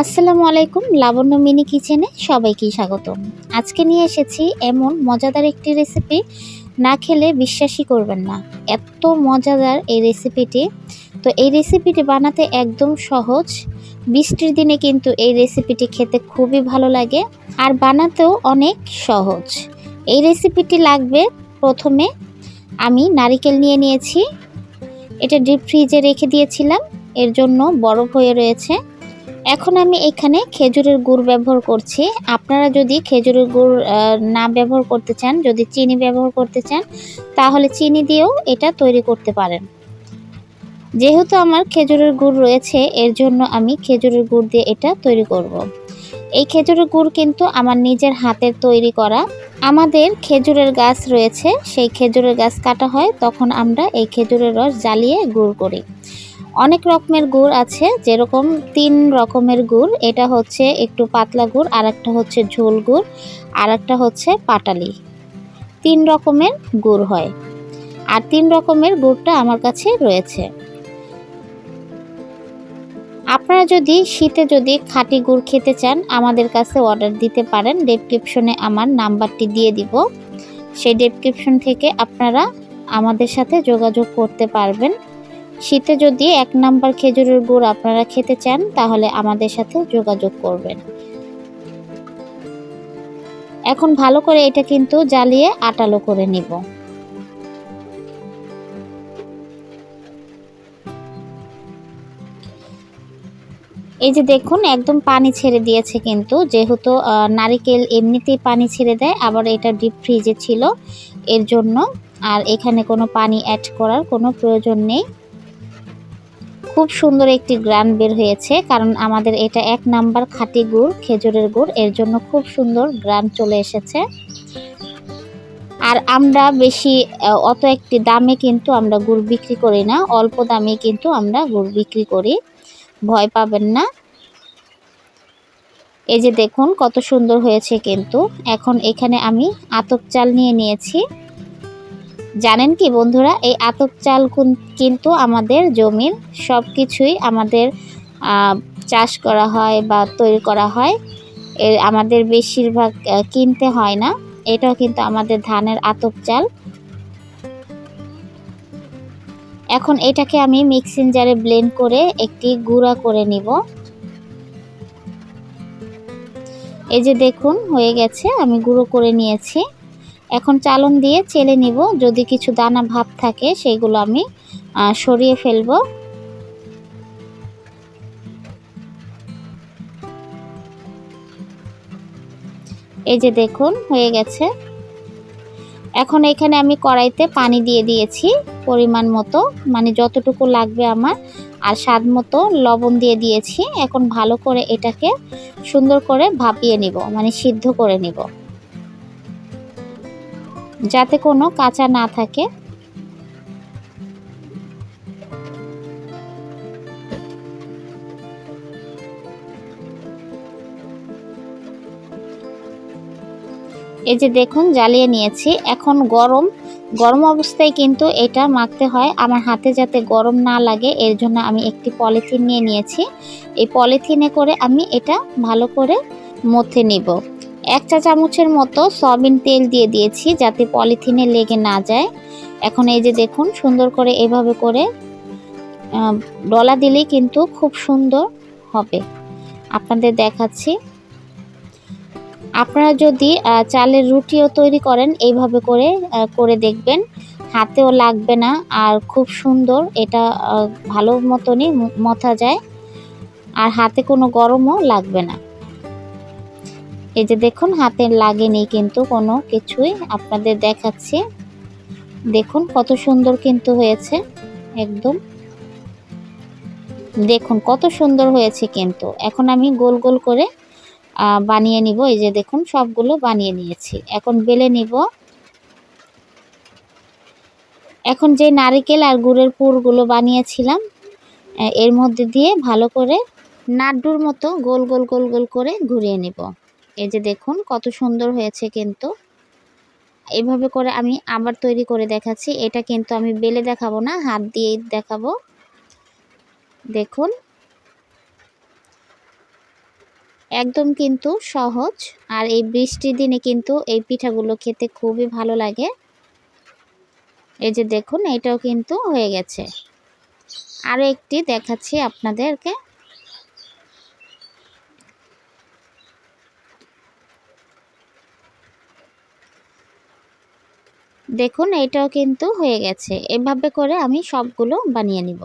আসসালামু আলাইকুম, লাবণ্য মিনি কিচেনে সবাইকেই স্বাগতম। আজকে নিয়ে এসেছি এমন মজাদার একটি রেসিপি, না খেলে বিশ্বাসই করবেন না, এত মজাদার এই রেসিপিটি। তো এই রেসিপিটি বানাতে একদম সহজ। বৃষ্টির দিনে কিন্তু এই রেসিপিটি খেতে খুবই ভালো লাগে আর বানাতেও অনেক সহজ। এই রেসিপিটি লাগবে, প্রথমে আমি নারিকেল নিয়ে নিয়েছি। এটা ডিপ ফ্রিজে রেখে দিয়েছিলাম, এর জন্য বরফ হয়ে রয়েছে। এখন আমি এখানে খেজুরের গুড় ব্যবহার করছি। আপনারা যদি খেজুরের গুড় না ব্যবহার করতে চান, যদি চিনি ব্যবহার করতে চান, তাহলে চিনি দিয়েও এটা তৈরি করতে পারেন। যেহেতু আমার খেজুরের গুড় রয়েছে, এর জন্য আমি খেজুরের গুড় দিয়ে এটা তৈরি করব। এই খেজুরের গুড় কিন্তু আমার নিজের হাতের তৈরি করা। আমাদের খেজুরের গাছ রয়েছে, সেই খেজুরের গাছ কাটা হয়, তখন আমরা এই খেজুরের রস জ্বালিয়ে গুড় করি। অনেক রকমের গুড় আছে, যেরকম 3 রকমের গুড়। এটা হচ্ছে একটু পাতলা গুড়, আর একটা হচ্ছে ঝোল গুড়, আর একটা হচ্ছে পাটালি। 3 রকমের গুড় হয়, আর 3 রকমের গুড়টা আমার কাছে রয়েছে। আপনারা যদি শীতে খাঁটি গুড় খেতে চান, আমাদের কাছে অর্ডার দিতে পারেন। ডেসক্রিপশনে আমার নাম্বারটি দিয়ে দিব, সেই ডেসক্রিপশন থেকে আপনারা আমাদের সাথে যোগাযোগ করতে পারবেন। শীতে যদি 1 নাম্বার খেজুরের গুড় আপনারা খেতে চান, তাহলে আমাদের সাথে যোগাযোগ করবেন। এখন ভালো করে এটা কিন্তু জ্বালিয়ে আটালো করে নিব। এই যে দেখুন, একদম পানি ছেড়ে দিয়েছে কিন্তু, যেহেতু নারিকেল এমনিতেই পানি ছেড়ে দেয়, আবার এটা ডিপ ফ্রিজে ছিল এর জন্য। আর এখানে কোনো পানি অ্যাড করার কোনো প্রয়োজন নেই। খুব সুন্দর একটি গ্রান বের হয়েছে, কারণ আমাদের এটা 1 নাম্বার খাঁটি গুড়, খেজুরের গুড়, এর জন্য খুব সুন্দর গ্রান চলে এসেছে। আর আমরা বেশি অত একটি দামে কিন্তু আমরা গুড় বিক্রি করি না, অল্প দামে কিন্তু আমরা গুড় বিক্রি করি, ভয় পাবেন না। এই যে দেখুন কত সুন্দর হয়েছে কিন্তু। এখন এখানে আমি আতপ চাল নিয়ে নিয়েছি। জানেন কি বন্ধুরা, এই আতপ চাল কিন্তু আমাদের জমির সব কিছুই আমাদের চাষ করা হয় বা তৈরি করা হয়, আমাদের বেশিরভাগ কিনতে হয় না। এটাও কিন্তু আমাদের ধানের আতপ চাল। এখন এটাকে আমি মিক্সিং জারে ব্লেন্ড করে একটি গুঁড়া করে নিব। এই যে দেখুন হয়ে গেছে, আমি গুঁড়ো করে নিয়েছি। এখন চালন দিয়ে চেলে নিব, যদি কিছু দানা ভাব থাকে সেগুলো আমি সরিয়ে ফেলবো। এই যে দেখুন হয়ে গেছে। এখন এখানে আমি কড়াইতে পানি দিয়ে দিয়েছি পরিমাণ মতো, মানে যতটুকু লাগবে আমার, আর স্বাদ মতো লবণ দিয়ে দিয়েছি। এখন ভালো করে এটাকে সুন্দর করে ভাপিয়ে নিব, মানে সিদ্ধ করে নিব, যাতে কোনো কাঁচা না থাকে। এই যে দেখুন জ্বালিয়ে নিয়েছি। এখন গরম অবস্থায় কিন্তু এটা মাখতে হয়, আমার হাতে যাতে গরম না লাগে, এর জন্য আমি একটি পলিথিন নিয়ে নিয়েছি। এই পলিথিনে করে আমি এটা ভালো করে মথে নিব। 1 চা চামচের মতো সয়াবিন তেল দিয়ে দিয়েছি, যাতে পলিথিনে লেগে না যায়। এখন এই যে দেখুন সুন্দর করে এভাবে করে ডলা দিলেই কিন্তু খুব সুন্দর হবে। আপনাদের দেখাচ্ছি। আপনারা যদি চালের রুটিও তৈরি করেন, এইভাবে করে দেখবেন, হাতেও লাগবে না, আর খুব সুন্দর এটা ভালো মতনই মথা যায়, আর হাতে কোনো গরমও লাগবে না। এই যে দেখুন হাতে লাগেনি কিন্তু কোনো কিছুই, আপনাদের দেখাচ্ছি। দেখুন কত সুন্দর কিন্তু হয়েছে, একদম দেখুন কত সুন্দর হয়েছে কিন্তু। এখন আমি গোল গোল করে বানিয়ে নিব। এই যে দেখুন সবগুলো বানিয়ে নিয়েছি, এখন বেলে নিব। এখন যে নারকেল আর গুড়ের পুরগুলো বানিয়েছিলাম, এর মধ্যে দিয়ে ভালো করে নাড়ুর মতো গোল গোল গোল গোল করে ঘুরিয়ে নিব। এই যে দেখুন কত সুন্দর হয়েছে কিন্তু। এইভাবে করে আমি আবার তৈরি করে দেখাচ্ছি। এটা কিন্তু আমি বেলে দেখাবো না, হাত দিয়েই দেখাবো। দেখুন একদম কিন্তু সহজ, আর এই বৃষ্টির দিনে কিন্তু এই পিঠাগুলো খেতে খুবই ভালো লাগে। এই যে দেখুন, এটাও কিন্তু হয়ে গেছে। আরও একটি দেখাচ্ছি আপনাদেরকে। দেখুন, এটাও কিন্তু হয়ে গেছে। এভাবে করে আমি সবগুলো বানিয়ে নিব।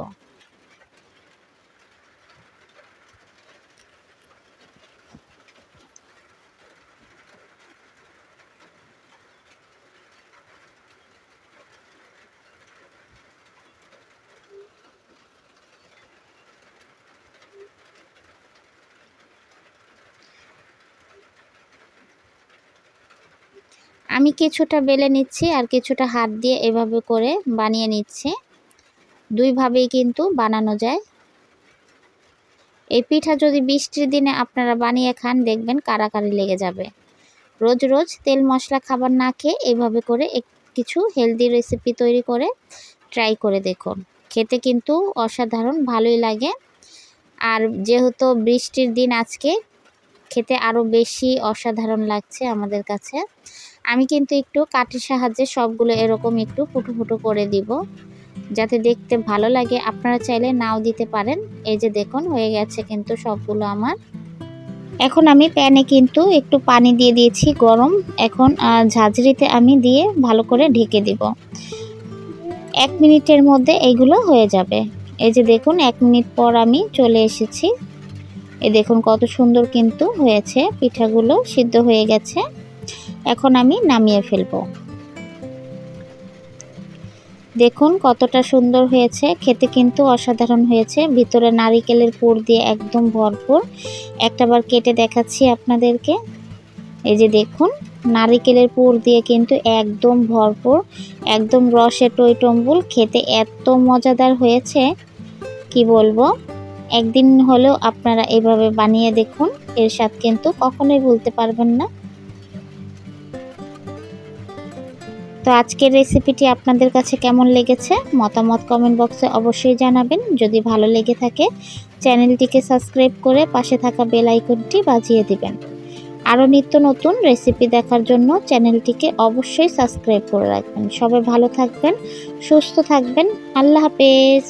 আমি কিছুটা বেলে নিচ্ছি আর কিছুটা হাত দিয়ে এভাবে করে বানিয়ে নিচ্ছি। দুইভাবেই কিন্তু বানানো যায়। এই পিঠা যদি বৃষ্টির দিনে আপনারা বানিয়ে খান, দেখবেন কারাকারি লেগে যাবে। রোজ রোজ তেল মশলা খাবার না খেয়ে এভাবে করে কিছু হেলদি রেসিপি তৈরি করে ট্রাই করে দেখুন। খেতে কিন্তু অসাধারণ ভালোই লাগে। আর যেহেতু বৃষ্টির দিন আজকে, খেতে আরও বেশি অসাধারণ লাগছে আমাদের কাছে। আমি কিন্তু একটু কাঠির সাহায্যে সবগুলো এরকম একটু ফুটো ফুটো করে দিব, যাতে দেখতে ভালো লাগে। আপনারা চাইলে নাও দিতে পারেন। এই যে দেখুন, হয়ে গেছে কিন্তু সবগুলো আমার। এখন আমি প্যানে কিন্তু একটু পানি দিয়ে দিয়েছি গরম। এখন ঝাঁঝরিতে আমি দিয়ে ভালো করে ঢেকে দিব। 1 মিনিটের মধ্যে এগুলো হয়ে যাবে। এই যে দেখুন, 1 মিনিট পর আমি চলে এসেছি। এই দেখুন কত সুন্দর কিন্তু হয়েছে, পিঠাগুলো সিদ্ধ হয়ে গেছে। এখন আমি নামিয়ে ফেলবো। দেখুন কতটা সুন্দর হয়েছে, খেতে কিন্তু অসাধারণ হয়েছে। ভিতরে নারিকেলের পুর দিয়ে একদম ভরপুর। একটাবার কেটে দেখাচ্ছি আপনাদেরকে। এই যে দেখুন, নারিকেলের পুর দিয়ে কিন্তু একদম ভরপুর, একদম রসে টইটম্বুর। খেতে এত মজাদার হয়েছে কি বলবো। একদিন হলেও আপনারা এভাবে বানিয়ে দেখুন, এর স্বাদ কিন্তু কখনোই ভুলতে পারবেন না। তো আজকের রেসিপিটি আপনাদের কাছে কেমন লেগেছে মতামত কমেন্ট বক্সে অবশ্যই জানাবেন। যদি ভালো লেগে থাকে চ্যানেলটিকে সাবস্ক্রাইব করে পাশে থাকা বেল আইকনটি বাজিয়ে দিবেন। আরও নিত্য নতুন রেসিপি দেখার জন্য চ্যানেলটিকে অবশ্যই সাবস্ক্রাইব করে রাখবেন। সবাই ভালো থাকবেন, সুস্থ থাকবেন। আল্লাহ হাফেজ।